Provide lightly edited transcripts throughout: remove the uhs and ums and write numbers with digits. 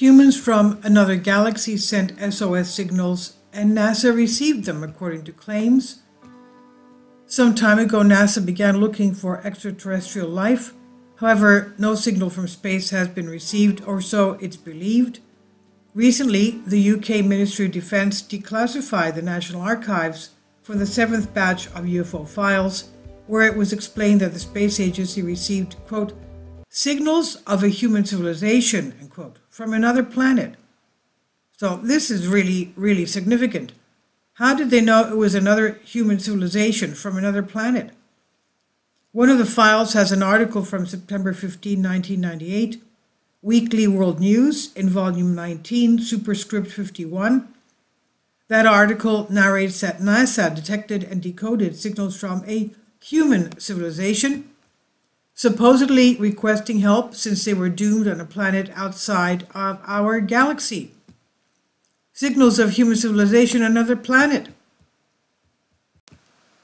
Humans from another galaxy sent SOS signals, and NASA received them, according to claims. Some time ago, NASA began looking for extraterrestrial life. However, no signal from space has been received, or so it's believed. Recently, the UK Ministry of Defence declassified the National Archives for the 7th batch of UFO files, where it was explained that the space agency received, quote, signals of a human civilization, end quote, from another planet. So this is really, really significant. How did they know it was another human civilization from another planet? One of the files has an article from September 15, 1998, Weekly World News in Volume 19, Superscript 51. That article narrates that NASA detected and decoded signals from a human civilization, supposedly requesting help since they were doomed on a planet outside of our galaxy. Signals of human civilization on another planet.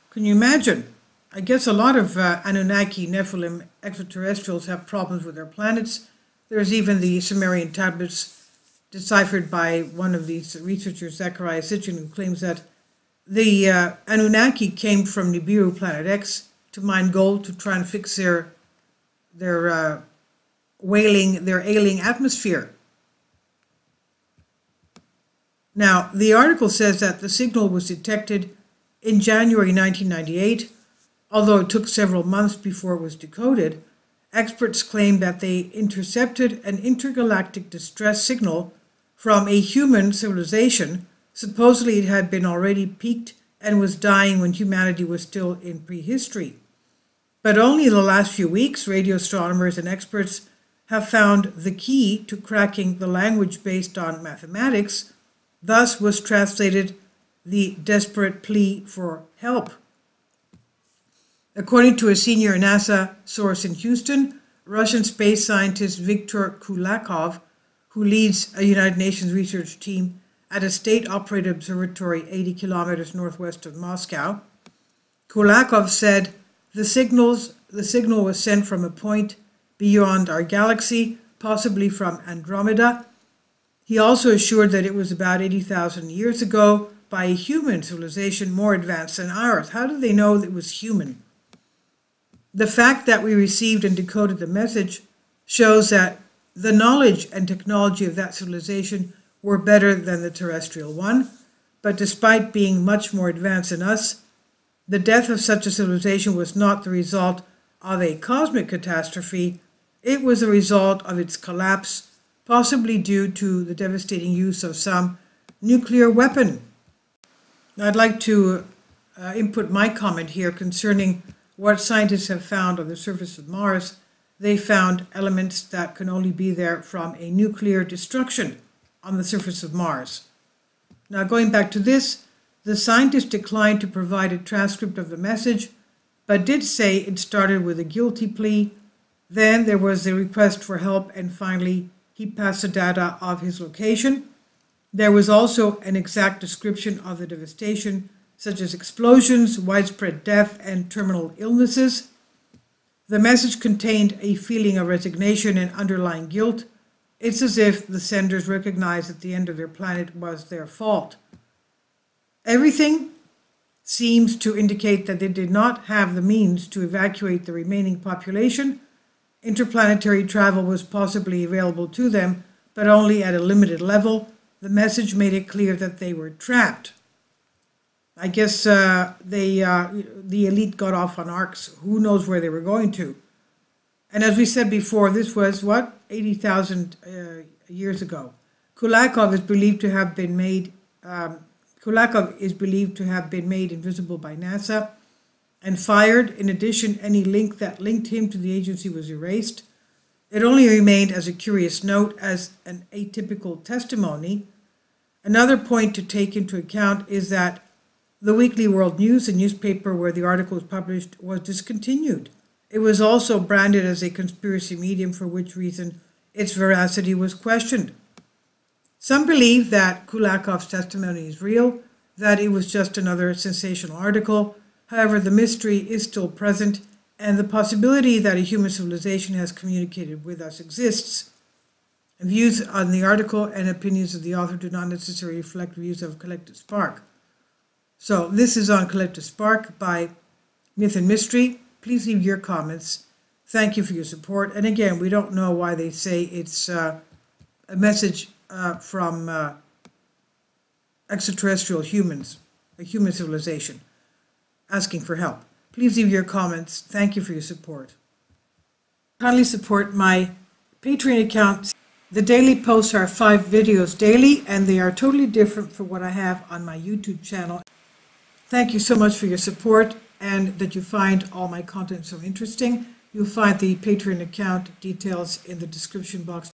Can you imagine? I guess a lot of Anunnaki, Nephilim extraterrestrials have problems with their planets. There's even the Sumerian tablets deciphered by one of these researchers, Zechariah Sitchin, who claims that the Anunnaki came from Nibiru, Planet X, to mine gold to try and fix their ailing atmosphere. Now, the article says that the signal was detected in January 1998, although it took several months before it was decoded. Experts claim that they intercepted an intergalactic distress signal from a human civilization. Supposedly it had been already peaked and was dying when humanity was still in prehistory. But only in the last few weeks, radio astronomers and experts have found the key to cracking the language based on mathematics. Thus was translated the desperate plea for help. According to a senior NASA source in Houston, Russian space scientist Viktor Kulakov, who leads a United Nations research team at a state-operated observatory 80 kilometers northwest of Moscow, Kulakov said the signal was sent from a point beyond our galaxy, possibly from Andromeda. He also assured that it was about 80,000 years ago by a human civilization more advanced than ours. How did they know that it was human? The fact that we received and decoded the message shows that the knowledge and technology of that civilization were better than the terrestrial one, but despite being much more advanced than us, the death of such a civilization was not the result of a cosmic catastrophe. It was a result of its collapse, possibly due to the devastating use of some nuclear weapon. Now, I'd like to input my comment here concerning what scientists have found on the surface of Mars. They found elements that can only be there from a nuclear destruction on the surface of Mars. Now, going back to this, the scientists declined to provide a transcript of the message, but did say it started with a guilty plea. Then there was a request for help, and finally he passed the data of his location. There was also an exact description of the devastation, such as explosions, widespread death, and terminal illnesses. The message contained a feeling of resignation and underlying guilt. It's as if the senders recognized that the end of their planet was their fault. Everything seems to indicate that they did not have the means to evacuate the remaining population. Interplanetary travel was possibly available to them, but only at a limited level. The message made it clear that they were trapped. I guess the elite got off on arcs. Who knows where they were going to? And as we said before, this was, 80,000 years ago. Kulakov is believed to have been made invisible by NASA and fired. In addition, any link that linked him to the agency was erased. It only remained as a curious note, as an atypical testimony. Another point to take into account is that the Weekly World News, the newspaper where the article was published, was discontinued. It was also branded as a conspiracy medium, for which reason its veracity was questioned. Some believe that Kulakov's testimony is real, that it was just another sensational article. However, the mystery is still present, and the possibility that a human civilization has communicated with us exists. And views on the article and opinions of the author do not necessarily reflect views of Collective Spark. So this is on Collective Spark by Myth and Mystery. Please leave your comments. Thank you for your support. And again, we don't know why they say it's a message from extraterrestrial humans, a human civilization, asking for help. Please leave your comments. Thank you for your support. Kindly support my Patreon account. The daily posts are 5 videos daily, and they are totally different from what I have on my YouTube channel. Thank you so much for your support and that you find all my content so interesting. You'll find the Patreon account details in the description box.